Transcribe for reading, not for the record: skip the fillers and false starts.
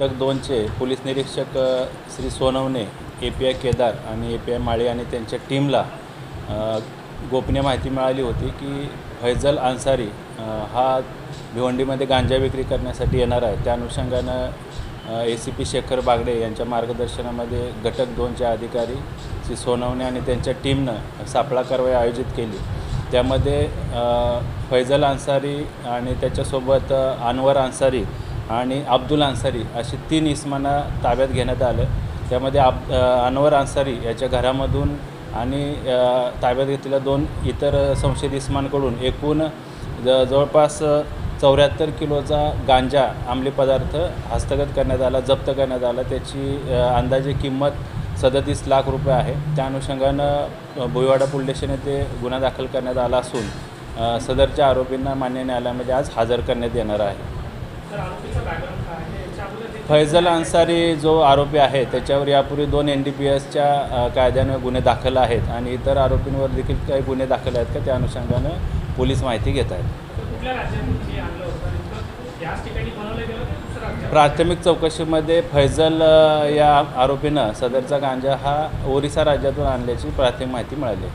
गट 2चे पोलीस निरीक्षक श्री सोनवणे, API केदार आणि API माळी आणि त्यांच्या टीमला गोपनीय माहिती मिळाली होती की फैजल अन्सारी हा भिवंडीमध्ये गांजा विक्री करण्यासाठी येणार आहे। त्या अनुषंगानं ACP शेखर बागडे यांच्या मार्गदर्शनामध्ये गटक 2चे अधिकारी श्री सोनवणे आणि त्यांच्या टीमनं सापळा कारवाई आयोजित केली। त्यामध्ये फैजल अन्सारी आणि त्याच्यासोबत अनवर अन्सारी आणि अब्दुल अन्सारी अशी 3 इसमांना ताब्यात घेण्यात आलं। त्यामध्ये अनवर अन्सारी याच्या घरामधून आणि ताब्यात घेतलेल्या 2 इतर संशयित इसमांकडून एकूण जवळपास 74 किलोचा गांजा अंमली पदार्थ हस्तगत करण्यात आला, जप्त करण्यात आला। त्याची अंदाजे किंमत 37 लाख रुपये आहे। त्या अनुषंगानं भोईवाडा पोलीस स्टेशन येथे गुन्हा दाखल करण्यात आला असून सदरच्या आरोपींना मान्य न्यायालयामध्ये आज हजर करण्यात येणार आहे। फैजल अन्सारी जो आरोपी आहे त्याच्यावर यापूर्वी 2 NDPSच्या कायद्याने गुन्हे दाखल आहेत आणि इतर आरोपींवर देखील काही गुन्हे दाखल आहेत का त्या अनुषंगानं पोलीस माहिती घेत आहेत। प्राथमिक चौकशीमध्ये फैजल या आरोपीनं सदरचा गांजा हा ओरिसा राज्यातून आणल्याची प्राथमिक माहिती मिळाली।